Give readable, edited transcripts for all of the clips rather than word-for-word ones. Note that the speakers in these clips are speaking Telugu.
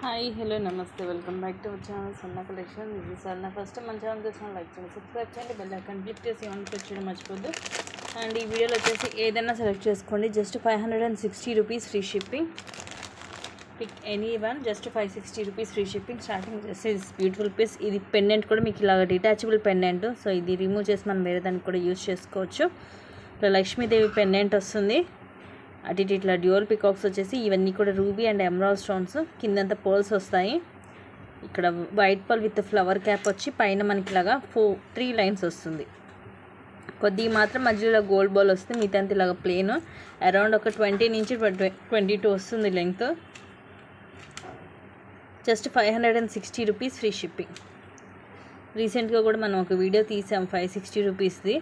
హాయ్ హలో నమస్తే welcome back to our channel సన్న కలెక్షన్. ఇది సన్న ఫస్ట్ మన ఛానల్ చూసిన లైక్ చేయండి, సబ్స్క్రైబ్ చేయండి, బెల్ ఐకాన్ క్లిక్ చేసి ఆన్ చేయడం మర్చిపోద్దు. అండ్ ఈ వీడియోలో వచ్చేసి ఏదైనా సెలెక్ట్ చేసుకోండి. Just 560 rupees free shipping. Pick any one, just 560 rupees free shipping. Starting వచ్చేసి బ్యూటిఫుల్ పీస్. ఇది పెండెంట్ కూడా మీకు ఇలాగ డిటాచబుల్ పెండెంట్. సో ఇది రిమూవ్ చేసి మనం వేరే దానికి కూడా యూజ్ చేసుకోవచ్చు. ఇలా లక్ష్మీదేవి పెండెంట్ వస్తుంది. అటు ఇటు ఇట్లా డ్యూయల్ పికాక్స్ వచ్చేసి ఇవన్నీ కూడా రూబీ అండ్ ఎమరాల్డ్ స్టోన్స్. కిందంతా పర్ల్స్ వస్తాయి. ఇక్కడ white pearl with flower cap వచ్చి పైన మనకి ఇలాగా 3 లైన్స్ వస్తుంది. కొద్దిగా మాత్రం మధ్యలో గోల్డ్ బాల్ వస్తుంది. మిగతా ఇలాగా ప్లేన్. అరౌండ్ ఒక 20 నుంచి 22 వస్తుంది length. Just 560 rupees free shipping. రీసెంట్గా కూడా మనం ఒక వీడియో తీసాం 560 రూపీస్ది.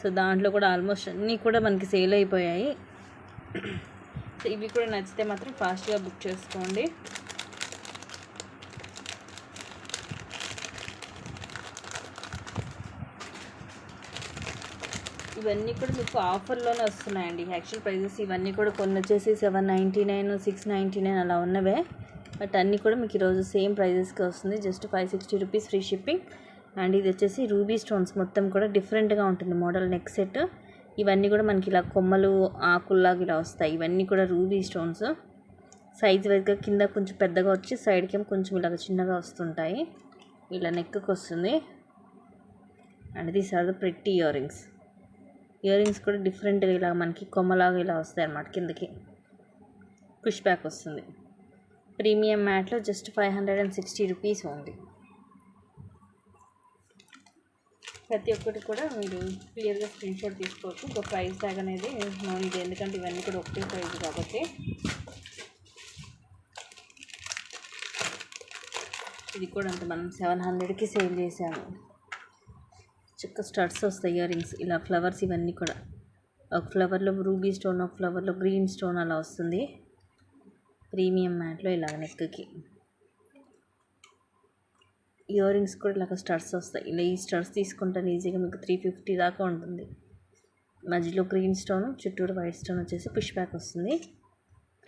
సో దాంట్లో కూడా ఆల్మోస్ట్ అన్నీ కూడా మనకి సేల్ అయిపోయాయి. సో ఇవి కూడా నచ్చితే మాత్రం ఫాస్ట్గా బుక్ చేసుకోండి. ఇవన్నీ కూడా మీకు ఆఫర్లోనే వస్తున్నాయండి. యాక్చువల్ ప్రైజెస్ ఇవన్నీ కూడా కొన్ని వచ్చేసి 799, 699 అలా ఉన్నవే. బట్ అన్నీ కూడా మీకు ఈరోజు సేమ్ ప్రైజెస్కి వస్తుంది. Just 560 rupees free shipping. And ఇది వచ్చేసి రూబీ స్టోన్స్, మొత్తం కూడా డిఫరెంట్గా ఉంటుంది మోడల్. నెక్ సెట్ ఇవన్నీ కూడా మనకి ఇలా కొమ్మలు ఆకుల్లాగా ఇలా వస్తాయి. ఇవన్నీ కూడా రూబీ స్టోన్స్. సైజ్ వైజ్గా కింద కొంచెం పెద్దగా వచ్చి సైడ్కి ఏమో కొంచెం ఇలాగ చిన్నగా వస్తుంటాయి. ఇలా నెక్కి వస్తుంది. And these are the pretty year rings. Ear rings కూడా డిఫరెంట్గా ఇలా మనకి కొమ్మలాగా ఇలా వస్తాయి అన్నమాట. కిందకి పుష్ బ్యాక్ వస్తుంది. ప్రీమియం మ్యాట్లో జస్ట్ 560 రూపీస్ ఉంది. ప్రతి ఒక్కటి కూడా మీరు క్లియర్గా స్క్రీన్షాట్ తీసుకోవచ్చు. ఇంకా ప్రైస్ ట్యాగ్ అనేది నో ఇది, ఎందుకంటే ఇవన్నీ కూడా ఒకటే ప్రైస్ కాబట్టి. ఇది కూడా అంత మనం 700కి సేల్ చేసాము. చిక్క స్టడ్స్ వస్తాయి ఇయర్ రింగ్స్. ఇలా ఫ్లవర్స్ ఇవన్నీ కూడా ఒక ఫ్లవర్లో రూబీ స్టోన్, ఒక ఫ్లవర్లో గ్రీన్ స్టోన్ అలా వస్తుంది. ప్రీమియం మ్యాట్లో ఇలాగ నెక్కి ఇయర్ రింగ్స్ కూడా ఇలాగ స్టడ్స్ వస్తాయి. ఇలా ఈ స్టడ్స్ తీసుకుంటాను ఈజీగా మీకు 350 దాకా ఉంటుంది. మధ్యలో గ్రీన్ స్టోన్, చుట్టూరు వైట్ స్టోన్ వచ్చేసి పుష్ బ్యాక్ వస్తుంది.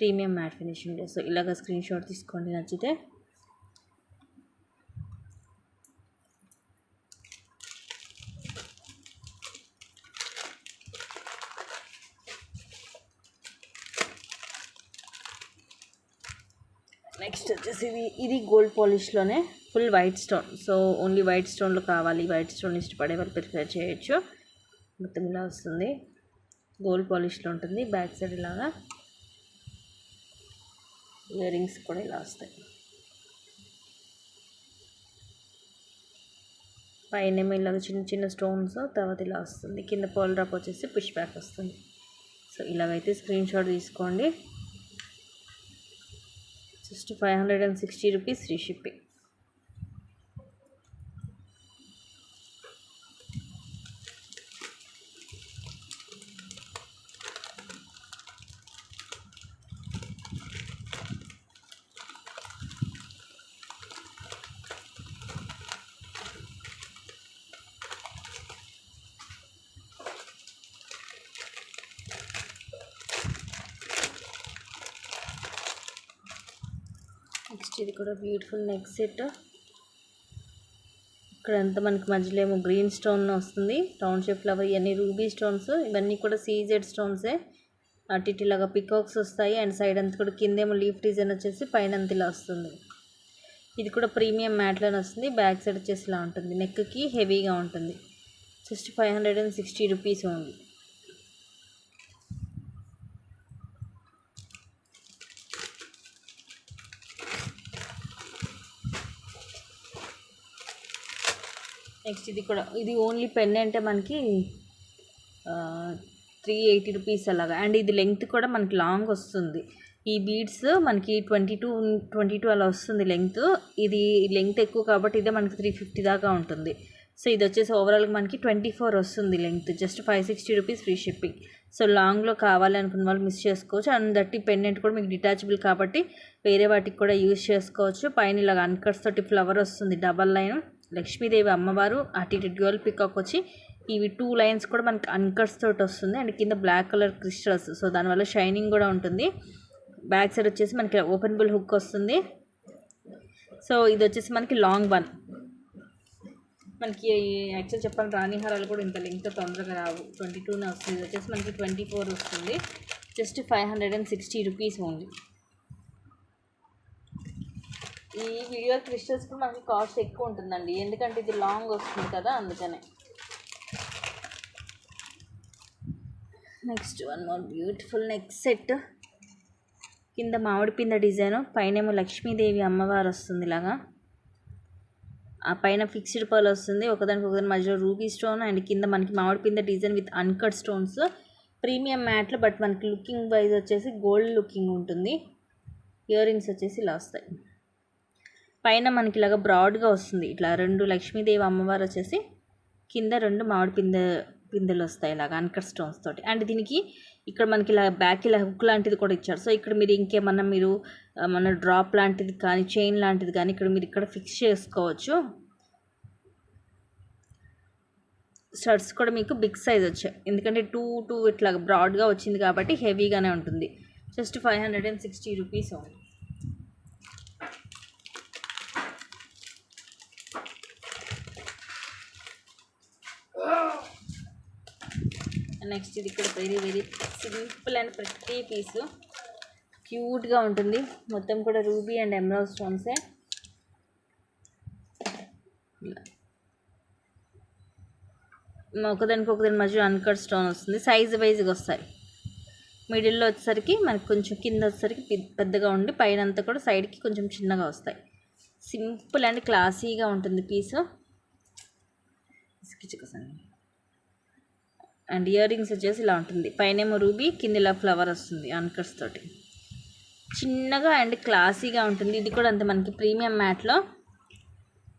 Premium matte finishing. సో ఇలాగ స్క్రీన్ షాట్ తీసుకోండి నచ్చితే. నెక్స్ట్ వచ్చేసి ఇది గోల్డ్ పాలిష్లోనే full white stone. So only white స్టోన్లో కావాలి, వైట్ స్టోన్ ఇష్టపడే వాళ్ళు ప్రిఫర్ చేయొచ్చు. మొత్తం ఇలా వస్తుంది. గోల్డ్ పాలిష్లో ఉంటుంది. బ్యాక్ సైడ్ ఇలాగా ఇయర్ రింగ్స్ కూడా ఇలా వస్తాయి. పైన ఇలాగ చిన్న చిన్న స్టోన్స్, తర్వాత ఇలా వస్తుంది. కింద పర్ల్ డ్రాప్ వచ్చేసి పుష్ బ్యాక్ వస్తుంది. సో ఇలాగైతే స్క్రీన్ షాట్ తీసుకోండి. Just 560 rupees free shipping. Next ఇది కూడా బ్యూటిఫుల్ నెక్ సెట్. ఇక్కడంతా మనకి మధ్యలో ఏమో గ్రీన్ స్టోన్ వస్తుంది. రౌండ్ షేప్ ఫ్లవర్, ఇవన్నీ రూబీ స్టోన్స్. ఇవన్నీ కూడా సీజెడ్ స్టోన్సే. అటు ఇటు ఇలాగా పికాక్స్ వస్తాయి. అండ్ సైడ్ అంతా కూడా కిందేమో లీఫ్ డిజైన్ వచ్చేసి పైన అంత ఇలా వస్తుంది. ఇది కూడా ప్రీమియం మ్యాట్లోనే వస్తుంది. బ్యాక్ సైడ్ వచ్చేసి ఇలా ఉంటుంది. నెక్కి హెవీగా ఉంటుంది. జస్ట్ 560 రూపీస్ ఉంది. నెక్స్ట్ ఇది ఓన్లీ పెండెంటే మనకి 380 రూపీస్ అలాగా. అండ్ ఇది లెంగ్త్ కూడా మనకి లాంగ్ వస్తుంది. ఈ బీడ్స్ మనకి 22 అలా వస్తుంది లెంగ్త్. ఇది లెంగ్త్ ఎక్కువ కాబట్టి ఇదే మనకి 350 దాకా ఉంటుంది. సో ఇది వచ్చేసి ఓవరాల్గా మనకి 24 వస్తుంది length. Just 560 rupees free shipping. So లాంగ్లో కావాలి అనుకున్న వాళ్ళు మిస్ చేసుకోవచ్చు. అండ్ దట్టి పెండెంట్ కూడా మీకు డిటాచబుల్ కాబట్టి వేరే వాటికి కూడా యూజ్ చేసుకోవచ్చు. పైన ఇలాగ అన్కట్స్ తోటి ఫ్లవర్ వస్తుంది. డబల్ లైన్ లక్ష్మీదేవి అమ్మవారు, అటు ఇటు డ్యూయల్ పికాక్ వచ్చి ఇవి 2 లైన్స్ కూడా మనకి అన్కట్స్ తోటి వస్తుంది. అండ్ కింద బ్లాక్ కలర్ క్రిస్టల్స్. సో దానివల్ల షైనింగ్ కూడా ఉంటుంది. బ్యాక్ సైడ్ వచ్చేసి మనకి ఓపెనబుల్ హుక్ వస్తుంది. సో ఇది వచ్చేసి మనకి లాంగ్ వన్. మనకి యాక్చువల్ చెప్పాలి రాణి హారాలు కూడా ఇంత లెంగ్త్ తొందరగా రావు. 22 వస్తుంది. ఇది వచ్చేసి మనకి 24 వస్తుంది. Just 560 rupees only. ఈ వీడియో క్రిస్టల్స్ కూడా మనకి కాస్ట్ ఎక్కువ ఉంటుందండి, ఎందుకంటే ఇది లాంగ్ వస్తుంది కదా, అందుకనే. Next one more beautiful neck set. కింద మామిడి పింద డిజైన్, పైనేమో లక్ష్మీదేవి అమ్మవారు వస్తుంది ఇలాగా. ఆ పైన ఫిక్స్డ్ పర్ల్ వస్తుంది, ఒకదానికి ఒకదాని మధ్యలో రూబీ స్టోన్, అండ్ కింద మనకి మామిడి పింద design with uncut stones. Premium మ్యాట్లో, బట్ మనకి లుకింగ్ వైజ్ వచ్చేసి గోల్డ్ లుకింగ్ ఉంటుంది. ఇయర్ రింగ్స్ వచ్చేసి ఇలా వస్తాయి. పైన మనకి ఇలాగ బ్రాడ్గా వస్తుంది, ఇట్లా 2 లక్ష్మీదేవి అమ్మవారు వచ్చేసి కింద 2 మామిడి పిందెలు వస్తాయి ఇలాగ అన్కట్ స్టోన్స్ తోటి. అండ్ దీనికి ఇక్కడ మనకి ఇలా బ్యాక్ ఇలా హుక్ లాంటిది కూడా ఇచ్చారు. సో ఇక్కడ మీరు ఇంకేమన్నా మీరు మన డ్రాప్ లాంటిది కానీ చైన్ లాంటిది కానీ ఇక్కడ ఫిక్స్ చేసుకోవచ్చు. స్టడ్స్ కూడా మీకు బిగ్ సైజ్ వచ్చాయి, ఎందుకంటే 2 ఇట్లా బ్రాడ్గా వచ్చింది కాబట్టి హెవీగానే ఉంటుంది. Just 560 rupees only. నెక్స్ట్ ఇది ఇక్కడ వెరీ వెరీ సింపుల్ అండ్ ప్రతి పీసు క్యూట్గా ఉంటుంది. మొత్తం కూడా రూబీ అండ్ ఎమరాల్డ్ స్టోన్సే. ఒకదాని మధ్య అన్కట్ స్టోన్ వస్తుంది, సైజ్ వైజ్గా వస్తాయి. మిడిల్లో వచ్చేసరికి మనకి కొంచెం కింద వచ్చేసరికి పెద్దగా ఉండి పైన అంతా కూడా సైడ్కి కొంచెం చిన్నగా వస్తాయి. సింపుల్ అండ్ క్లాసీగా ఉంటుంది పీసు. అండ్ ఇయర్ రింగ్స్ వచ్చేసి ఇలా ఉంటుంది, పైనేమో రూబీ, కింద ఇలా ఫ్లవర్ వస్తుంది అన్కట్స్ తోటి. చిన్నగా అండ్ క్లాసీగా ఉంటుంది. ఇది కూడా అంతే మనకి ప్రీమియం మ్యాట్లో,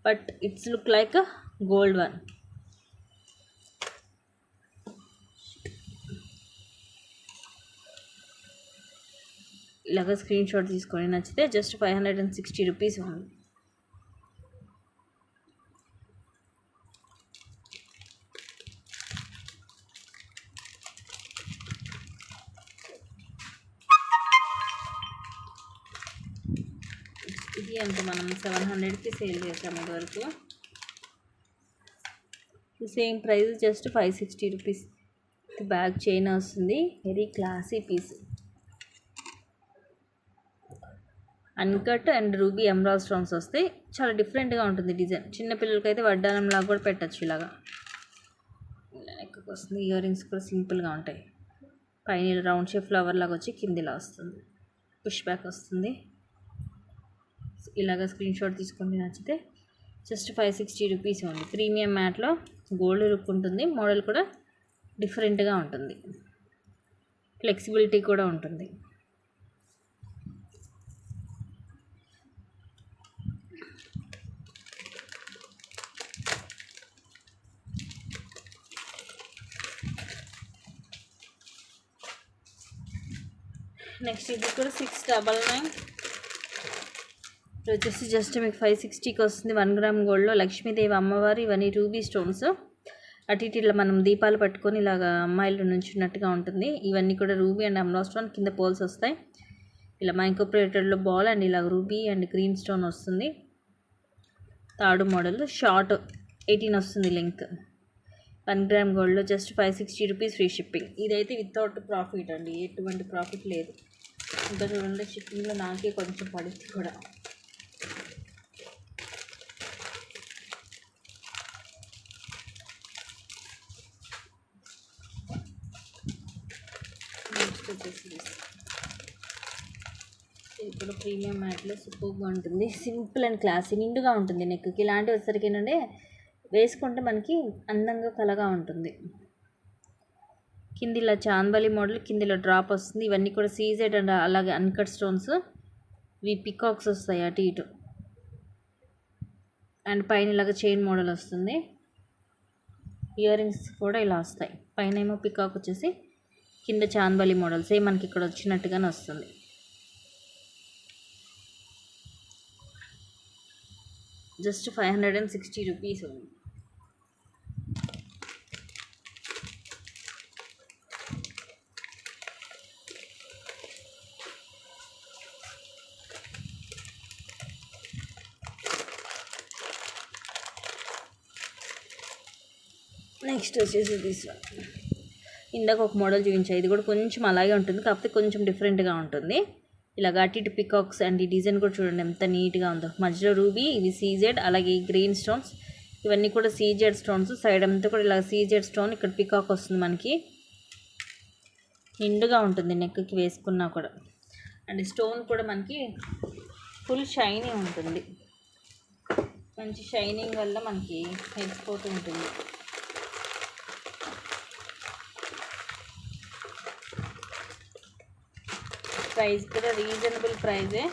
but its look like gold one. ఇలాగ స్క్రీన్ షాట్ తీసుకొని నచ్చితే జస్ట్ 560 రూపీస్ ఉంది. ఇది అంత మనం 700కి సేల్ చేసాము ఇదివరకు. Same price just 560 rupees. Bag chain వస్తుంది, very classy piece. Uncut and ruby emerald stones వస్తాయి. చాలా డిఫరెంట్గా ఉంటుంది డిజైన్. చిన్నపిల్లలకైతే వడ్డానంలాగా కూడా పెట్టచ్చు ఇలాగా. నెక్కి వస్తుంది. ఇయర్ రింగ్స్ కూడా సింపుల్గా ఉంటాయి. పైన రౌండ్ షేప్ ఫ్లవర్ లాగా వచ్చి కింద ఇలా వస్తుంది, పుష్ బ్యాక్ వస్తుంది. ఇలాగ స్క్రీన్ షాట్ తీసుకొని నచ్చితే జస్ట్ 560 రూపీస్ ఉంది. ప్రీమియం మ్యాట్లో గోల్డ్ లుక్ ఉంటుంది. మోడల్ కూడా డిఫరెంట్గా ఉంటుంది, ఫ్లెక్సిబిలిటీ కూడా ఉంటుంది. నెక్స్ట్ ఇది కూడా 699. వచ్చేసి జస్ట్ మీకు 560కి వస్తుంది. 1 గ్రామ్ గోల్డ్లో లక్ష్మీదేవి అమ్మవారు, ఇవన్నీ రూబీ స్టోన్స్. అటు ఇటు ఇలా మనం దీపాలు పట్టుకొని ఇలాగా అమ్మాయిలు నుంచున్నట్టుగా ఉంటుంది. ఇవన్నీ కూడా రూబీ అండ్ ఎమరాల్డ్ స్టోన్, కింద పోల్స్ వస్తాయి. ఇలా మైక్రోప్లేటెడ్లో బాల్ అండ్ ఇలా రూబీ అండ్ గ్రీన్ స్టోన్ వస్తుంది. తాడు మోడల్, షార్ట్ 18 వస్తుంది లెంగ్త్. 1 గ్రామ్ గోల్డ్లో జస్ట్ 560 రూపీస్ ఫ్రీ షిప్పింగ్. ఇదైతే వితౌట్ ప్రాఫిట్ అండి, ఎటువంటి ప్రాఫిట్ లేదు. ఇంకా చూడండి షిప్పింగ్లో నాకే కొంచెం పడింది కూడా. నెక్స్ట్ వచ్చేసి ఇది కూడా ప్రీమియం మ్యాట్లో సూపర్గా ఉంటుంది. సింపుల్ అండ్ క్లాసీ, నిండుగా ఉంటుంది. నెక్కి ఇలాంటివి వచ్చేసరికి ఏంటంటే వేసుకుంటే మనకి అందంగా కలగా ఉంటుంది. కింద ఇలా చాందబలి మోడల్, కింద ఇలా డ్రాప్ వస్తుంది. ఇవన్నీ కూడా సీజెడ్ అండ్ అలాగే అన్కట్ స్టోన్స్. ఇవి పికాక్స్ వస్తాయి అటు ఇటు. అండ్ పైన ఇలాగ చైన్ మోడల్ వస్తుంది. ఇయర్ రింగ్స్ కూడా ఇలా వస్తాయి. పైన ఏమో పికాక్ వచ్చేసి కింద చాందబలి మోడల్, సేమ్ మనకి ఇక్కడ వచ్చినట్టుగానే వస్తుంది. జస్ట్ 560 రూపీస్ ఉంది. నెక్స్ట్ వచ్చేసి తీసుకో, ఇందాక ఒక మోడల్ చూపించా, ఇది కూడా కొంచెం అలాగే ఉంటుంది, కాకపోతే కొంచెం డిఫరెంట్గా ఉంటుంది. ఇలాగ అటు ఇటు పికాక్స్ అండ్ ఈ డిజైన్ కూడా చూడండి ఎంత నీట్గా ఉందో. మధ్యలో రూబీ, ఇవి సీజెడ్, అలాగే గ్రీన్ స్టోన్స్, ఇవన్నీ కూడా సీజెడ్ స్టోన్స్. సైడ్ అంతా కూడా ఇలా సీజెడ్ స్టోన్, ఇక్కడ పికాక్ వస్తుంది మనకి. నిండుగా ఉంటుంది నెక్కి వేసుకున్నా కూడా. అండ్ స్టోన్ కూడా మనకి ఫుల్ షైనీ ఉంటుంది, మంచి షైనింగ్ వల్ల మనకి మెరిసిపోతూ ఉంటుంది. ప్రైస్ కూడా రీజనబుల్ ప్రైజే,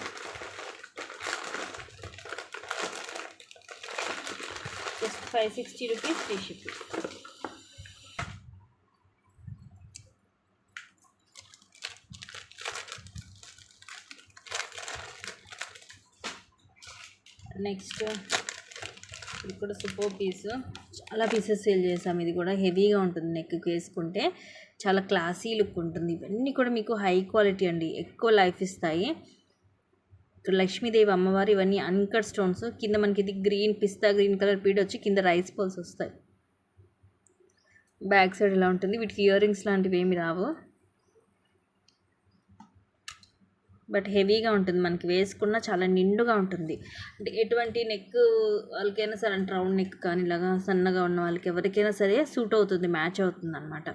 just 560 rupees free shipping. Next ఇది కూడా సూపర్ పీస్, చాలా పీసెస్ సేల్ చేసాం. ఇది కూడా హెవీగా ఉంటుంది, నెక్కి వేసుకుంటే చాలా క్లాసీ లుక్ ఉంటుంది. ఇవన్నీ కూడా మీకు హై క్వాలిటీ అండి, ఎక్కువ లైఫ్ ఇస్తాయి. ఇక్కడ లక్ష్మీదేవి అమ్మవారు, ఇవన్నీ అన్కట్ స్టోన్స్. కింద మనకి ఇది గ్రీన్ పిస్తా గ్రీన్ కలర్ పీడ్ వచ్చి కింద రైస్ పల్స్ వస్తాయి. బ్యాక్ సైడ్ ఇలా ఉంటుంది. వీటికి ఇయర్ రింగ్స్ లాంటివి ఏమి రావు, బట్ హెవీగా ఉంటుంది, మనకి వేసుకున్న చాలా నిండుగా ఉంటుంది. అంటే ఎటువంటి నెక్ వాళ్ళకైనా సరే, అంటే రౌండ్ నెక్ కానీ ఇలాగా సన్నగా ఉన్న వాళ్ళకి ఎవరికైనా సరే సూట్ అవుతుంది, మ్యాచ్ అవుతుంది అనమాట.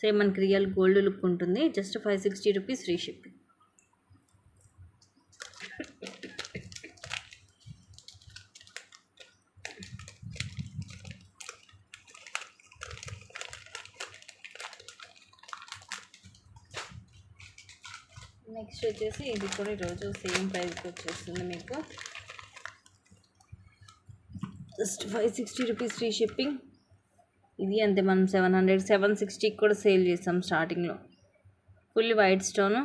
సేమ్ మనకి రియల్ గోల్డ్ లుక్ ఉంటుంది. Just 560 rupees free shipping. Next వచ్చేసి ఇది కూడా ఈరోజు సేమ్ ప్రైస్కి వచ్చేస్తుంది మీకు, జస్ట్ 560 రూపీస్ ఫ్రీ షిప్పింగ్. ఇది అంతే, మనం 760 కూడా సేల్ చేస్తాం స్టార్టింగ్లో. ఫుల్ వైట్ స్టోను,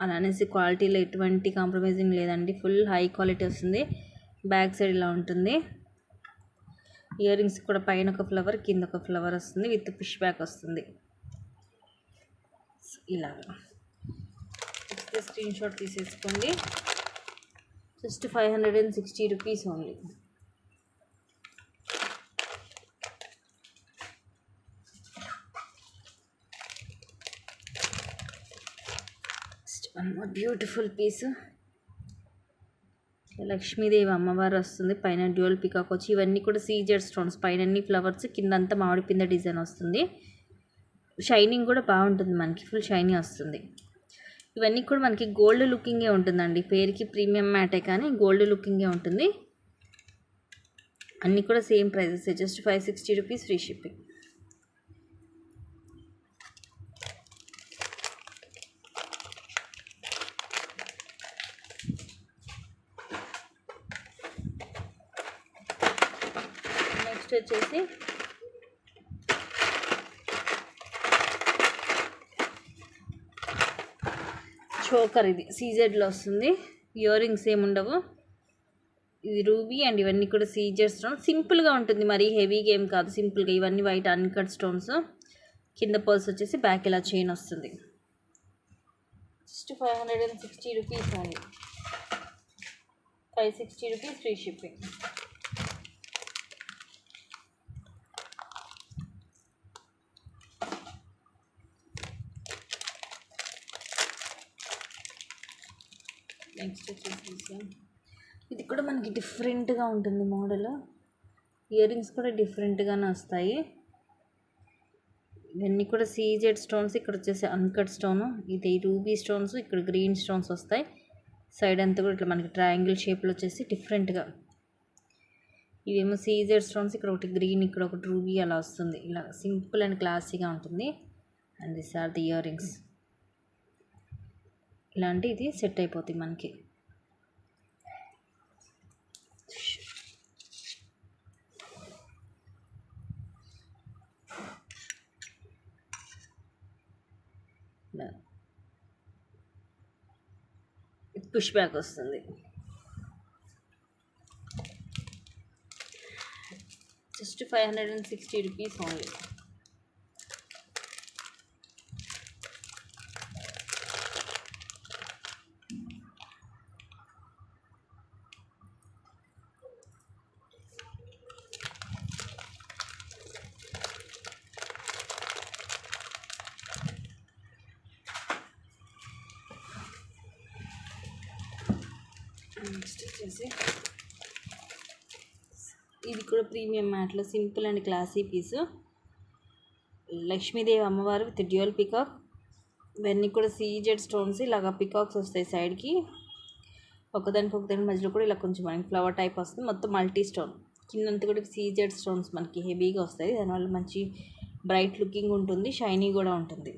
అలా అనేసి క్వాలిటీలో ఎటువంటి కాంప్రమైజింగ్ లేదండి, ఫుల్ హై క్వాలిటీ వస్తుంది. బ్యాక్ సైడ్ ఇలా ఉంటుంది. ఇయర్ రింగ్స్ కూడా పైన ఒక ఫ్లవర్, కింద ఒక ఫ్లవర్ వస్తుంది, విత్ పుష్ బ్యాక్ వస్తుంది. ఇలాగా స్క్రీన్ షాట్ తీసేసుకోండి. Just 560 rupees only. One more beautiful piece, Lakshmidevi అమ్మవారు వస్తుంది, పైన డ్యూయల్ పికాక్ వచ్చి, ఇవన్నీ కూడా సీజెడ్ స్టోన్స్, పైన అన్ని ఫ్లవర్స్, కింద అంతా మామిడి పింద డిజైన్ వస్తుంది. షైనింగ్ కూడా బాగుంటుంది మనకి, ఫుల్ షైనీ వస్తుంది. ఇవన్నీ కూడా మనకి గోల్డ్ లుకింగే ఉంటుందండి, పేరుకి ప్రీమియం మ్యాటే కానీ గోల్డ్ లుకింగే ఉంటుంది. అన్నీ కూడా same prices, just 560 rupees free shipping. Next వచ్చేసి చోకర్, ఇది సీజెడ్లో వస్తుంది. ఇయర్ రింగ్స్ ఏముండవు, ఇది రూబీ అండ్ ఇవన్నీ కూడా సీజెడ్ స్టోన్. సింపుల్గా ఉంటుంది, మరీ హెవీగా ఏం కాదు, సింపుల్గా. ఇవన్నీ వైట్ అన్కట్ స్టోన్స్. కింద పర్స్ వచ్చేసి బ్యాక్ ఇలా చైన్ వస్తుంది. Just 560 rupees only, 560 rupees free shipping. Next వచ్చేసి ఇది కూడా మనకి డిఫరెంట్గా ఉంటుంది మోడల్. ఇయర్ రింగ్స్ కూడా డిఫరెంట్గానే వస్తాయి. ఇవన్నీ కూడా సీజెడ్ స్టోన్స్, ఇక్కడ వచ్చేసి అన్కట్ స్టోను, ఇది రూబీ స్టోన్స్, ఇక్కడ గ్రీన్ స్టోన్స్ వస్తాయి. సైడ్ అంతా కూడా ఇట్లా మనకి ట్రయాంగిల్ షేప్లో వచ్చేసి డిఫరెంట్గా. ఇవేమో సీజెడ్ స్టోన్స్, ఇక్కడ ఒకటి గ్రీన్, ఇక్కడ ఒకటి రూబీ అలా వస్తుంది. ఇలా సింపుల్ అండ్ క్లాసీగా ఉంటుంది. And this are the ear rings. ఇలాంటి ఇది సెట్ అయిపోతుంది మనకి. పుష్ బ్యాక్ వస్తుంది. Just 560 rupees only. నెక్స్ట్ వచ్చేసి ఇది కూడా ప్రీమియం మ్యాట్లో simple and classy piece. Lakshmidevi అమ్మవారు విత్ డ్యూయల్ పికాక్. ఇవన్నీ కూడా సీజెడ్ స్టోన్స్, ఇలాగ పికాక్స్ వస్తాయి సైడ్కి. ఒకదాని మధ్యలో కూడా ఇలా కొంచెం మనకి ఫ్లవర్ టైప్ వస్తుంది. మొత్తం మల్టీ స్టోన్, కిందంతా కూడా సీజెడ్ స్టోన్స్ మనకి హెవీగా వస్తాయి. దానివల్ల మంచి బ్రైట్ లుకింగ్ ఉంటుంది, షైనీ కూడా ఉంటుంది.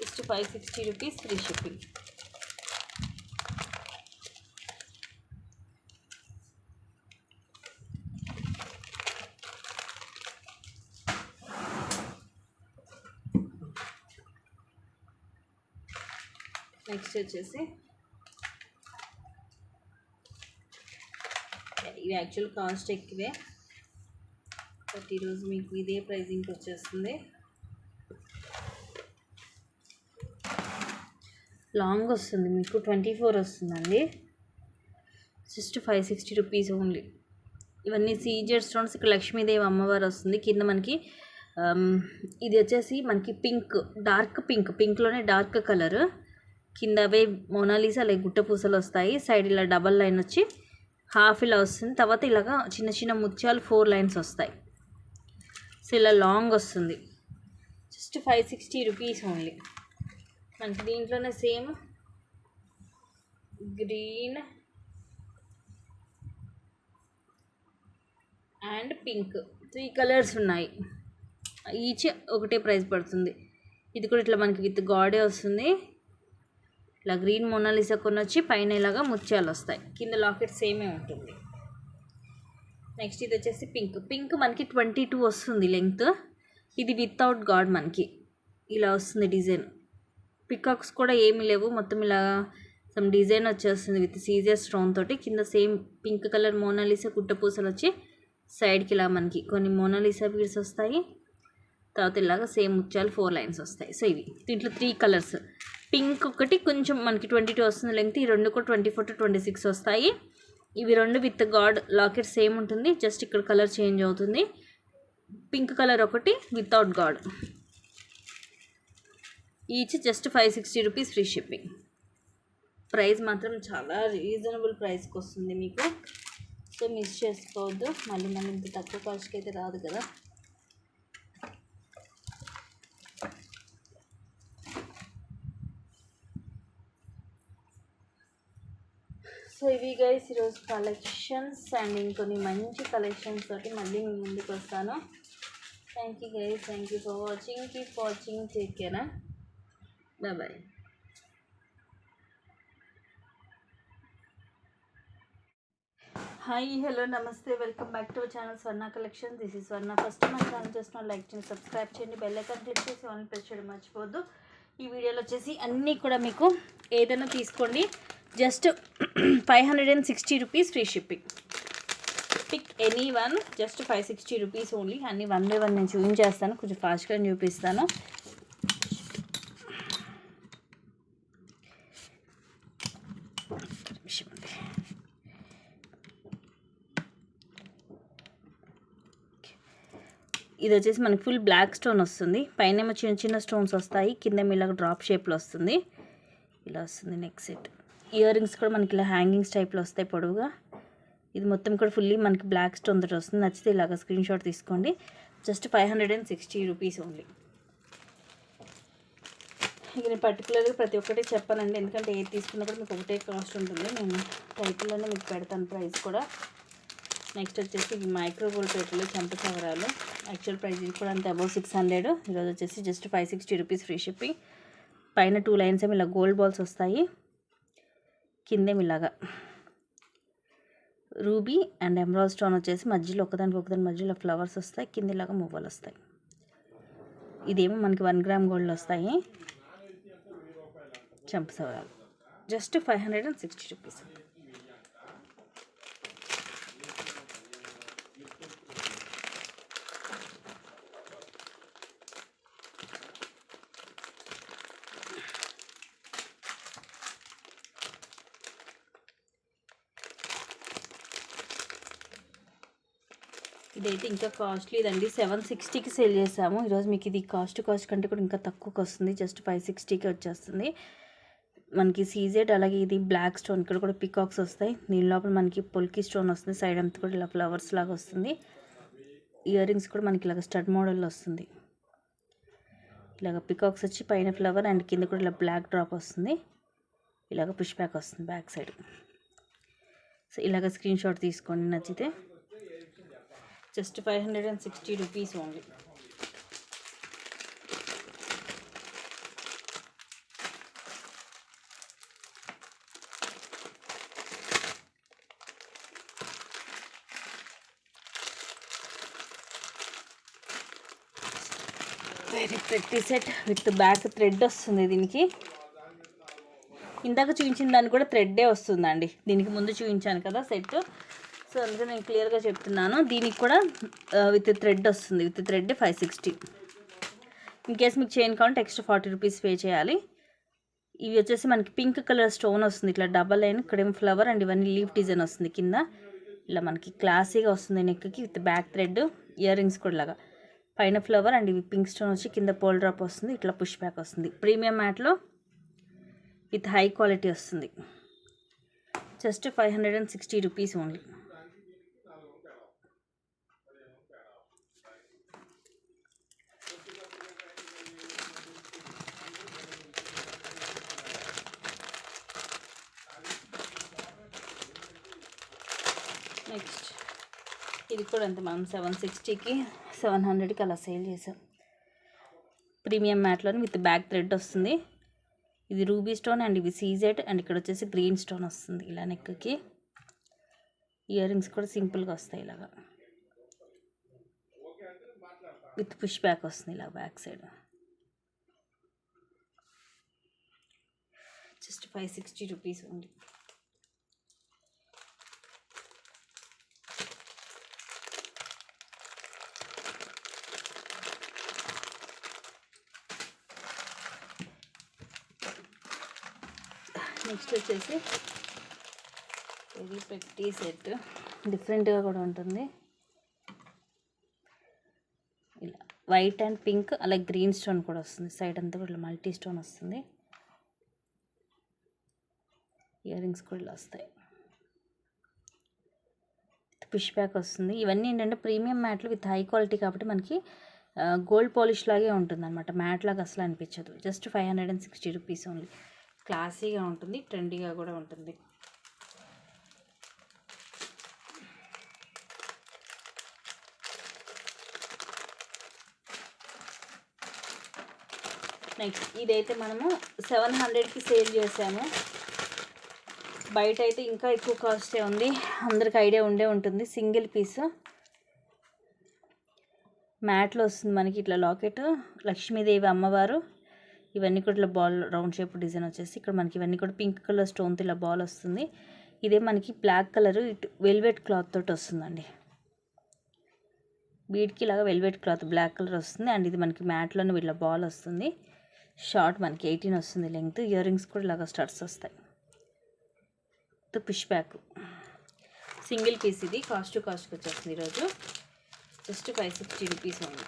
Just 560 rupees, free shipping. Next వచ్చేసి ఇవి యాక్చువల్ కాస్ట్ ఎక్కువే, బట్ ఈరోజు మీకు ఇదే ప్రైజింగ్కి వచ్చేస్తుంది. లాంగ్ వస్తుంది, మీకు 24 వస్తుందండి. Just 560 rupees only. ఇవన్నీ సీజెడ్ స్టోన్స్. ఇక్కడ లక్ష్మీదేవి అమ్మవారు వస్తుంది. కింద మనకి ఇది వచ్చేసి మనకి పింక్, డార్క్ పింక్లోనే డార్క్ కలర్. కింద అవే మోనాలిసా లైక్ గుట్ట పూసలు వస్తాయి. సైడ్ ఇలా డబల్ లైన్ వచ్చి హాఫ్ ఇలా వస్తుంది. తర్వాత ఇలాగా చిన్న చిన్న ముత్యాలు 4 లైన్స్ వస్తాయి. సో ఇలా లాంగ్ వస్తుంది. Just 560 rupees only. మనకి దీంట్లోనే same green and pink 3 colours ఉన్నాయి. ఈచ్ ఒకటే ప్రైస్ పడుతుంది. ఇది కూడా ఇట్లా మనకి విత్ గాడే వస్తుంది. ఇలా గ్రీన్ మోనాలిసా కొన్ని వచ్చి పైన ఇలాగా ముత్యాలు వస్తాయి. కింద లాకెట్ సేమే ఉంటుంది. నెక్స్ట్ ఇది వచ్చేసి పింక్ మనకి 22 వస్తుంది లెంగ్త్. ఇది వితౌట్ గాడ్ మనకి ఇలా వస్తుంది డిజైన్. పికాక్స్ కూడా ఏమీ లేవు, మొత్తం ఇలా సమ్ డిజైన్ వచ్చేస్తుంది విత్ సీజర్ స్టోన్ తోటి. కింద సేమ్ పింక్ కలర్ మోనాలిసా గుట్ట పూసలు వచ్చి సైడ్కి ఇలా మనకి కొన్ని మోనాలిసా బీడ్స్ వస్తాయి. తర్వాత ఇలాగా సేమ్ ముత్యాలు 4 లైన్స్ వస్తాయి. సో ఇవి దీంట్లో 3 కలర్స్. పింక్ ఒకటి కొంచెం మనకి 22 వస్తుంది లెంగ్త్. ఈ రెండు కూడా 24 to 26 వస్తాయి. ఇవి రెండు విత్ గాడ్ లాకెట్ సేమ్ ఉంటుంది, జస్ట్ ఇక్కడ కలర్ చేంజ్ అవుతుంది. పింక్ కలర్ ఒకటి without God. Each just 560 rupees, free shipping. Price మాత్రం చాలా రీజనబుల్ ప్రైస్కి వస్తుంది మీకు. సో మిస్ చేసుకోవద్దు. మళ్ళీ ఇంత తక్కువ కాస్ట్కి అయితే రాదు కదా. సో ఇవి గైస్ ఈరోజు కలెక్షన్స్, అండ్ ఇంకొన్ని మంచి కలెక్షన్స్ తోటి మళ్ళీ మీ ముందుకు వస్తాను. Thank you guys, thank you for watching. Keep watching, take care, bye. Hi, hello, నమస్తే, welcome back to our channel Swarna collection. This is Swarna. First మన ఛానల్ చేసిన లైక్ చేయండి, సబ్స్క్రైబ్ చేయండి, బెల్ ఐకాన్ క్లిక్ చేసి ఆన్ ప్రెస్ చేయడం మర్చిపోవద్దు. ఈ వీడియోలో వచ్చేసి అన్నీ కూడా మీకు ఏదైనా తీసుకోండి, just 560 rupees, free shipping. Pick any one, just 560 rupees only. అన్నీ 1 by 1 నేను చూపించేస్తాను, కొంచెం ఫాస్ట్గా చూపిస్తాను. ఇది వచ్చేసి మనకి ఫుల్ బ్లాక్ స్టోన్ వస్తుంది. పైన ఏమో చిన్న చిన్న స్టోన్స్ వస్తాయి, కింద ఇలాగ డ్రాప్ షేప్లో వస్తుంది. ఇలా వస్తుంది నెక్ సెట్. ఇయర్ రింగ్స్ కూడా మనకి ఇలా హ్యాంగింగ్స్ టైప్లో వస్తాయి పొడవుగా. ఇది మొత్తం కూడా ఫుల్లీ మనకి బ్లాక్ స్టోన్ తోటి వస్తుంది. నచ్చితే ఇలాగ స్క్రీన్ షాట్ తీసుకోండి. Just 560 rupees only. ఇక నేను పర్టికులర్గా ప్రతి ఒక్కటి చెప్పానండి, ఎందుకంటే ఏది తీసుకున్నా కూడా మీకు ఒకటే కాస్ట్ ఉంటుంది. నేను టైటిల్లోనే మీకు పెడతాను ప్రైస్ కూడా. నెక్స్ట్ వచ్చేసి ఇవి మైక్రో గోల్డ్ పెట్టలు చంపసవరాలు. యాక్చువల్ ప్రైస్ ఇది కూడా అంతే, అబౌవ్ 600. ఈరోజు వచ్చేసి జస్ట్ 560 రూపీస్, ఫ్రీ షిప్పింగ్. పైన 2 లైన్స్ ఏమి ఇలా గోల్డ్ బాల్స్ వస్తాయి, కిందేమి ఇలాగా రూబీ అండ్ ఎమరాల్డ్ స్టోన్ వచ్చేసి మధ్యలో ఒకదాని మధ్యలో ఫ్లవర్స్ వస్తాయి, కింద ఇలాగా మువ్వలు వస్తాయి. ఇదేమో మనకి 1 గ్రామ్ గోల్డ్ వస్తాయి చంపసవరాలు. Just 560 rupees. ఇదైతే ఇంకా కాస్ట్లీదండి, 760కి సేల్ చేసాము. ఈరోజు మీకు ఇది కాస్ట్ కంటే కూడా ఇంకా తక్కువకి వస్తుంది, జస్ట్ 560కి వచ్చేస్తుంది. మనకి సీజెడ్, అలాగే ఇది బ్లాక్ స్టోన్, ఇక్కడ కూడా పికాక్స్ వస్తాయి. దీని లోపల మనకి పొల్కి స్టోన్ వస్తుంది. సైడ్ అంతా కూడా ఇలా ఫ్లవర్స్ లాగా వస్తుంది. ఇయర్ రింగ్స్ కూడా మనకి ఇలాగ స్టడ్ మోడల్లో వస్తుంది. ఇలాగ పికాక్స్ వచ్చి పైన ఫ్లవర్ అండ్ కింద కూడా ఇలా బ్లాక్ డ్రాప్ వస్తుంది. ఇలాగ పుష్ బ్యాక్ వస్తుంది బ్యాక్ సైడ్. సో ఇలాగ స్క్రీన్ షాట్ తీసుకోండి నచ్చితే. Just 560 rupees only. Very pretty set with back thread వస్తుంది దీనికి. ఇందాక చూపించిన దానికి కూడా థ్రెడ్డే వస్తుందండి. దీనికి ముందు చూపించాను కదా సెట్, సో అందుకే నేను క్లియర్గా చెప్తున్నాను. దీనికి కూడా విత్ థ్రెడ్ వస్తుంది. With thread 560. ఇన్ కేస్ మీకు చైన్ కావాలంటే ఎక్స్ట్రా 40 రూపీస్ పే చేయాలి. ఇవి వచ్చేసి మనకి పింక్ కలర్ స్టోన్ వస్తుంది, ఇట్లా డబల్ లైన్, ఇక్కడేమో ఫ్లవర్ అండ్ ఇవన్నీ లీఫ్ డిజైన్ వస్తుంది కింద. ఇలా మనకి క్లాసీగా వస్తుంది నెక్కి with back thread. Ear rings కూడా లాగా పైన ఫ్లవర్ అండ్ ఇవి పింక్ స్టోన్ వచ్చి కింద పోల్ డ్రాప్ వస్తుంది. ఇట్లా పుష్ బ్యాక్ వస్తుంది. ప్రీమియం మ్యాట్లో విత్ హై క్వాలిటీ వస్తుంది. Just 560 rupees only. నెక్స్ట్ ఇది కూడా అంతే, మనం 760కి 700కి అలా సేల్ చేసాం. ప్రీమియం మ్యాట్లోని విత్ బ్యాక్ థ్రెడ్ వస్తుంది. ఇది రూబీ స్టోన్ అండ్ ఇవి సీజెడ్ అండ్ ఇక్కడ వచ్చేసి గ్రీన్ స్టోన్ వస్తుంది ఇలా నెక్కి. ఇయర్ రింగ్స్ కూడా సింపుల్గా వస్తాయి ఇలాగా విత్ పుష్ బ్యాక్ వస్తుంది ఇలా బ్యాక్ సైడ్. జస్ట్ 560 రూపీస్ ఉంది. నెక్స్ట్ వచ్చేసి వెరీ ప్రెట్టి సెట్, డిఫరెంట్గా కూడా ఉంటుంది. ఇలా వైట్ అండ్ పింక్ అలాగే గ్రీన్ స్టోన్ కూడా వస్తుంది. సైడ్ అంతా కూడా ఇలా మల్టీ స్టోన్ వస్తుంది. ఇయర్ రింగ్స్ కూడా ఇలా వస్తాయి. పుష్ బ్యాక్ వస్తుంది. ఇవన్నీ ఏంటంటే ప్రీమియం మ్యాట్లు విత్ హై క్వాలిటీ కాబట్టి మనకి గోల్డ్ పాలిష్ లాగే ఉంటుంది అనమాట. మ్యాట్ లాగా అసలు అనిపించదు. Just 560 rupees only. క్లాసీగా ఉంటుంది, ట్రెండీగా కూడా ఉంటుంది. నెక్స్ట్ ఇదైతే మనము 700కి సేల్ చేసాము. బయట అయితే ఇంకా ఎక్కువ కాస్టే ఉంది, అందరికి ఐడియా ఉండే ఉంటుంది. సింగిల్ పీస్ మ్యాట్లో వస్తుంది మనకి. ఇట్లా లాకెట్, లక్ష్మీదేవి అమ్మవారు, ఇవన్నీ కూడా ఇట్లా బాల్ రౌండ్ షేప్ డిజైన్ వచ్చేసి ఇక్కడ మనకి ఇవన్నీ కూడా పింక్ కలర్ స్టోన్తో ఇలా బాల్ వస్తుంది. ఇదే మనకి బ్లాక్ కలర్ ఇటు వెల్వెట్ క్లాత్ తోటి వస్తుందండి. బీడ్కి ఇలాగా వెల్వెట్ క్లాత్ బ్లాక్ కలర్ వస్తుంది. అండ్ ఇది మనకి మ్యాట్లోనే ఇలా బాల్ వస్తుంది. షార్ట్ మనకి 18 వస్తుంది లెంగ్త్. ఇయర్ రింగ్స్ కూడా ఇలాగా స్టడ్స్ వస్తాయి. Push back single piece. ఇది కాస్ట్కి వచ్చేస్తుంది ఈరోజు. జస్ట్ 560 రూపీస్ ఉంది.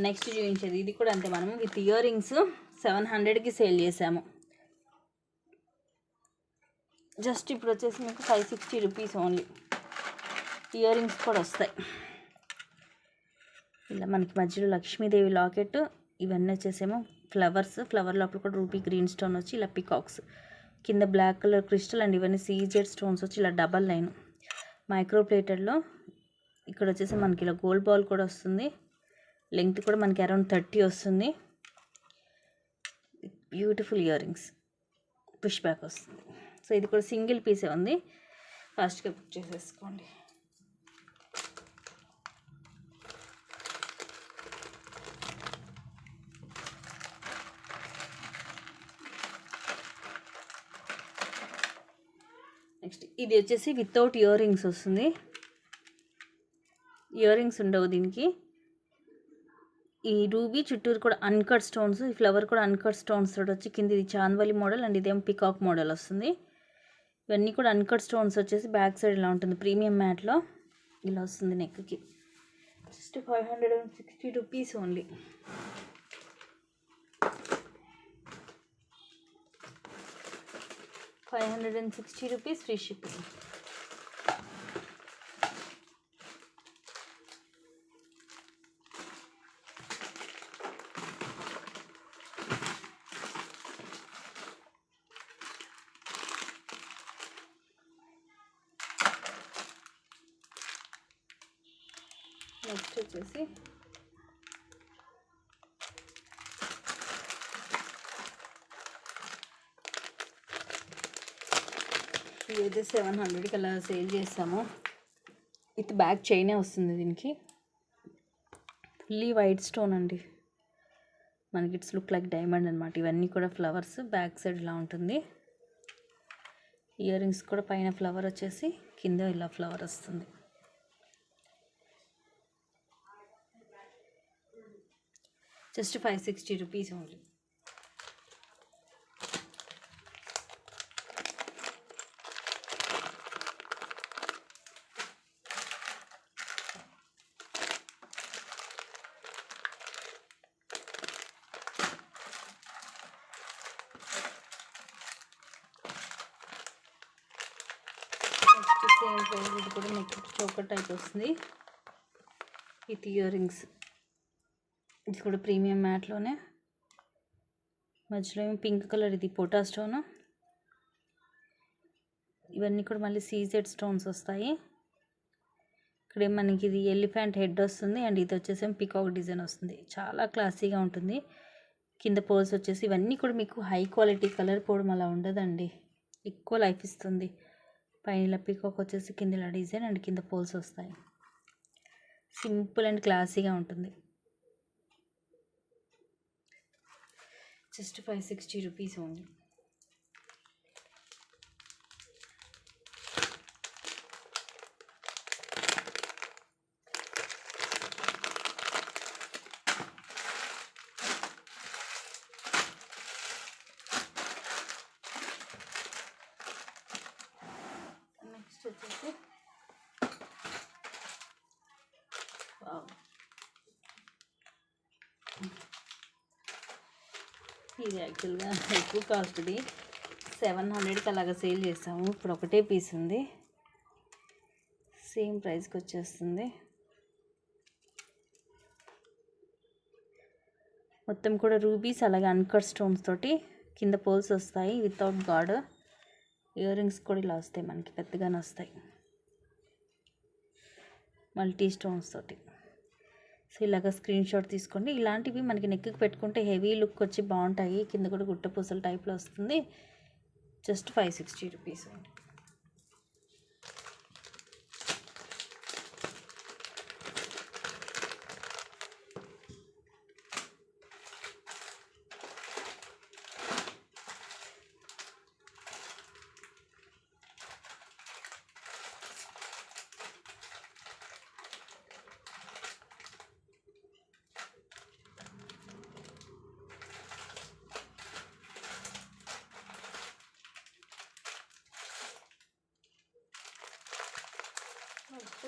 నెక్స్ట్ చూపించేది ఇది కూడా అంతే, మనము విత్ ఇయర్ రింగ్స్ 700కి సేల్ చేసాము. జస్ట్ ఇప్పుడు వచ్చేసి మీకు 560 రూపీస్ ఓన్లీ. ఇయర్ రింగ్స్ కూడా వస్తాయి. ఇలా మనకి మధ్యలో లక్ష్మీదేవి లాకెట్, ఇవన్నీ వచ్చేసేమో ఫ్లవర్స్. ఫ్లవర్ లోపల కూడా రూపీ గ్రీన్ స్టోన్ వచ్చి ఇలా పికాక్స్, కింద బ్లాక్ కలర్ క్రిస్టల్ అండ్ ఇవన్నీ సీజెడ్ స్టోన్స్ వచ్చి ఇలా డబల్ లైన్ మైక్రో ప్లేటెడ్లో. ఇక్కడ వచ్చేసి మనకి ఇలా గోల్డ్ బాల్ కూడా వస్తుంది. లెంగ్త్ కూడా మనకి అరౌండ్ 30 వస్తుంది. Beautiful ear rings, push back వస్తుంది. సో ఇది కూడా సింగిల్ పీసే ఉంది, ఫాస్ట్గా బుక్ చేసేసుకోండి. నెక్స్ట్ ఇది వచ్చేసి వితౌట్ ఇయర్ రింగ్స్ వస్తుంది. ఇయర్ రింగ్స్ ఉండవు దీనికి. ఈ రూబీ చుట్టూరు కూడా అన్కట్ స్టోన్స్, ఈ ఫ్లవర్ కూడా అన్కట్ స్టోన్స్ తోటి వచ్చి కింద ఇది చాంద్వలి మోడల్ అండ్ ఇదేమో పికాక్ మోడల్ వస్తుంది. ఇవన్నీ కూడా అన్కట్ స్టోన్స్ వచ్చేసి బ్యాక్ సైడ్ ఇలా ఉంటుంది ప్రీమియం మ్యాట్లో. ఇలా వస్తుంది నెక్కి. Just 560 rupees only. ₹560 free shipping. Next వచ్చేసి ఇదైతే 700కి అలా సేల్ చేస్తాము. విత్ బ్యాక్ చైనే వస్తుంది దీనికి. ఫుల్లీ వైట్ స్టోన్ అండి, మనకి ఇట్స్ లుక్ లైక్ డైమండ్ అనమాట. ఇవన్నీ కూడా ఫ్లవర్స్, బ్యాక్ సైడ్ ఇలా ఉంటుంది. ఇయర్ రింగ్స్ కూడా పైన ఫ్లవర్ వచ్చేసి కింద ఇలా ఫ్లవర్ వస్తుంది. Just 560 rupees only. Next same price, ఇది కూడా నెక్ చోకర్ టైప్ వస్తుంది విత్ ఇయర్ రింగ్స్. ఇది కూడా ప్రీమియం మ్యాట్లోనే, మధ్యలో ఏమో పింక్ కలర్, ఇది పోటా స్టోన్. ఇవన్నీ కూడా మళ్ళీ సీజెడ్ స్టోన్స్ వస్తాయి. ఇక్కడ మనకి ఇది ఎలిఫెంట్ హెడ్ వస్తుంది, అండ్ ఇది వచ్చేసి పికాక్ డిజైన్ వస్తుంది. చాలా క్లాసీగా ఉంటుంది. కింద పోల్స్ వచ్చేసి ఇవన్నీ కూడా మీకు హై క్వాలిటీ, కలర్ పోవడం అలా ఉండదండి, ఎక్కువ లైఫ్ ఇస్తుంది. పైన ఇలా పికాక్ వచ్చేసి కింద ఇలా డిజైన్, అండ్ కింద పోల్స్ వస్తాయి. సింపుల్ అండ్ క్లాసీగా ఉంటుంది. Just 560 rupees only. నెక్స్ట్ వచ్చేసి ఇది యాక్చువల్గా ఎక్కువ కాస్ట్ది, 700కి అలాగా సేల్ చేస్తాము. ఇప్పుడు ఒకటే పీస్ ఉంది, సేమ్ ప్రైస్కి వచ్చేస్తుంది. మొత్తం కూడా రూబీస్ అలాగే అన్కట్ స్టోన్స్ తోటి కింద పోల్స్ వస్తాయి వితౌట్ గాడ్. ఇయర్ రింగ్స్ కూడా ఇలా వస్తాయి, మనకి పెద్దగానే వస్తాయి, మల్టీ స్టోన్స్ తోటి. సో ఇలాగ స్క్రీన్ షాట్ తీసుకోండి. ఇలాంటివి మనకి నెక్కి పెట్టుకుంటే హెవీ లుక్ వచ్చి బాగుంటాయి. కింద కూడా గుట్ట పూసల టైప్లో వస్తుంది. జస్ట్ 560 రూపీస్ అండి.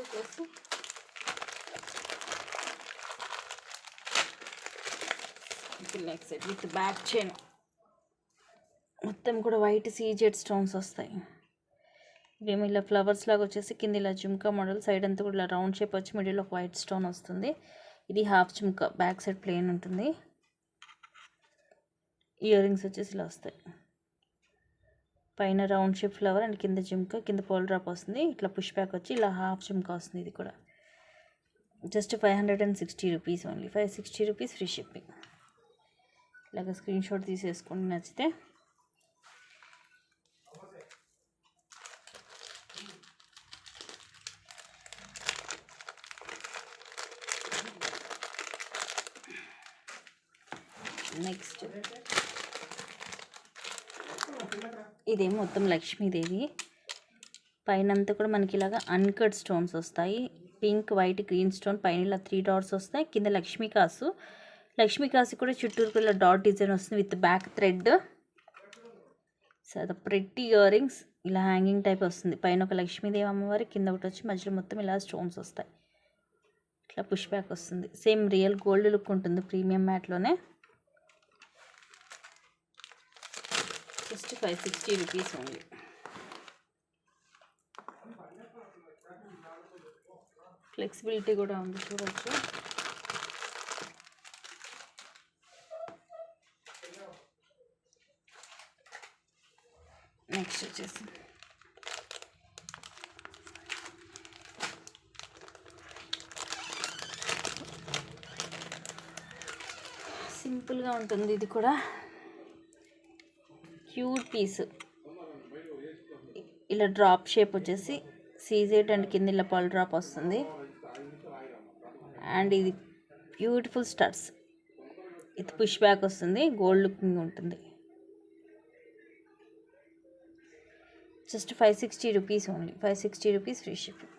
వచ్చేసి next set with back chain, మొత్తం కూడా వైట్ సీజెడ్ స్టోన్స్ వస్తాయి. ఇవేమో ఇలా ఫ్లవర్స్ లాగా వచ్చేసి కింద ఇలా జుమ్కా మోడల్, సైడ్ అంతా కూడా ఇలా రౌండ్ షేప్ వచ్చి మిడిల్ ఒక వైట్ స్టోన్ వస్తుంది. ఇది half jhumka, back side plain ఉంటుంది. ఇయర్ రింగ్స్ వచ్చేసి ఇలా వస్తాయి, పైన రౌండ్ షేప్ ఫ్లవర్ అండ్ కింద జుమ్కా, కింద పోల్ డ్రాప్ వస్తుంది. ఇట్లా పుష్ బ్యాక్ వచ్చి ఇలా హాఫ్ జుమ్కా వస్తుంది. ఇది కూడా just 560 rupees only. 560 rupees free shipping. ఇలాగ స్క్రీన్ షాట్ తీసేసుకోండి నచ్చితే. నెక్స్ట్ ఇదేమో మొత్తం లక్ష్మీదేవి, పైనంతా కూడా మనకి ఇలాగా అన్కట్ స్టోన్స్ వస్తాయి. పింక్, వైట్, గ్రీన్ స్టోన్, పైన ఇలా 3 డాట్స్ వస్తాయి. కింద లక్ష్మీ కాసు కూడా చుట్టూరు ఇలా డాట్ డిజైన్ వస్తుంది విత్ బ్యాక్ థ్రెడ్. చాలా ప్రెట్టి ఇయర్ రింగ్స్. ఇలా హ్యాంగింగ్ టైప్ వస్తుంది. పైన ఒక లక్ష్మీదేవి అమ్మవారి, కింద ఒకటి వచ్చి మధ్యలో మొత్తం ఇలా స్టోన్స్ వస్తాయి. ఇట్లా పుష్ బ్యాక్ వస్తుంది. సేమ్ రియల్ గోల్డ్ లుక్ ఉంటుంది ప్రీమియం మ్యాట్లోనే. Just 560 rupees only. ఫ్లెక్సిబిలిటీ కూడా ఉంది, చూడవచ్చు. నెక్స్ట్ వచ్చేసి సింపుల్గా ఉంటుంది. ఇది కూడా క్యూట్ పీస్. ఇలా డ్రాప్ షేప్ వచ్చేసి సీజెడ్ అండ్ కింద ఇలా పల్ డ్రాప్ వస్తుంది. అండ్ ఇది బ్యూటిఫుల్ స్టడ్స్. ఇది పుష్ బ్యాక్ వస్తుంది, గోల్డ్ లుకింగ్ ఉంటుంది. Just 560 rupees only. 560 rupees free shipping.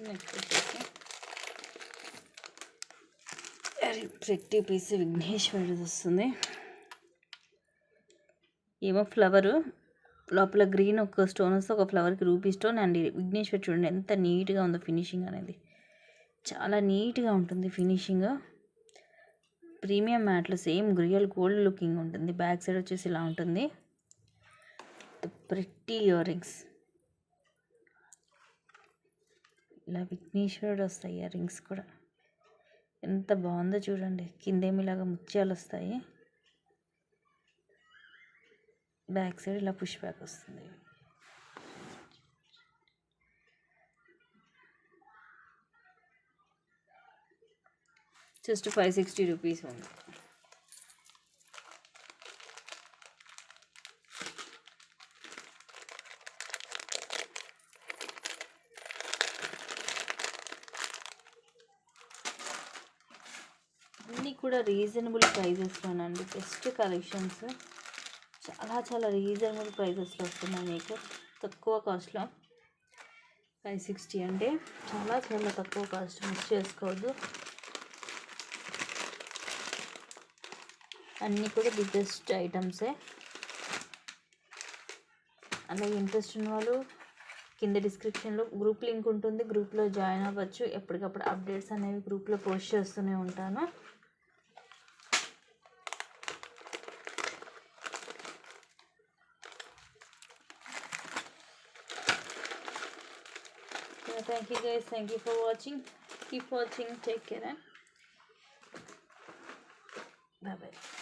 Next వచ్చేసి వెరీ ప్రెట్టి పీస్ విఘ్నేశ్వరుడు వస్తుంది. ఏమో ఫ్లవరు లోపల గ్రీన్ ఒక స్టోన్ వస్తే ఒక ఫ్లవర్కి రూపీ స్టోన్. అండ్ విఘ్నేశ్వర్ చూడండి ఎంత నీట్గా ఉందో ఫినిషింగ్ అనేది. చాలా నీట్గా ఉంటుంది ఫినిషింగ్. ప్రీమియం మ్యాట్లో సేమ్ రియల్ గోల్డ్ లుకింగ్ ఉంటుంది. బ్యాక్ సైడ్ వచ్చేసి ఇలా ఉంటుంది. Pretty ear rings. ఇలా విఘ్నేశ్వరుడు వస్తాయి ఇయర్ రింగ్స్ కూడా. ఎంత బాగుందో చూడండి. కిందేమి ఇలాగా ముత్యాలు వస్తాయి. బ్యాక్ సైడ్ ఇలా పుష్ బ్యాక్ వస్తుంది. జస్ట్ 560 రూపీస్ ఉంది. అన్నీ కూడా రీజనబుల్ ప్రైజెస్లోనండి. Best collections. చాలా రీజనబుల్ ప్రైజెస్లో వస్తున్నాయి మీకు, తక్కువ కాస్ట్లో. 560 అంటే చాలా తక్కువ కాస్ట్. మిస్ చేసుకోవద్దు. అన్నీ కూడా ది బెస్ట్ ఐటమ్సే. అలాగే ఇంట్రెస్ట్ ఉన్న వాళ్ళు కింద డిస్క్రిప్షన్లో గ్రూప్ లింక్ ఉంటుంది, గ్రూప్లో జాయిన్ అవ్వచ్చు. ఎప్పటికప్పుడు అప్డేట్స్ అనేవి గ్రూప్లో పోస్ట్ చేస్తూనే ఉంటాను. Thank you guys. Thank you for watching. Keep watching. Take care. Bye bye.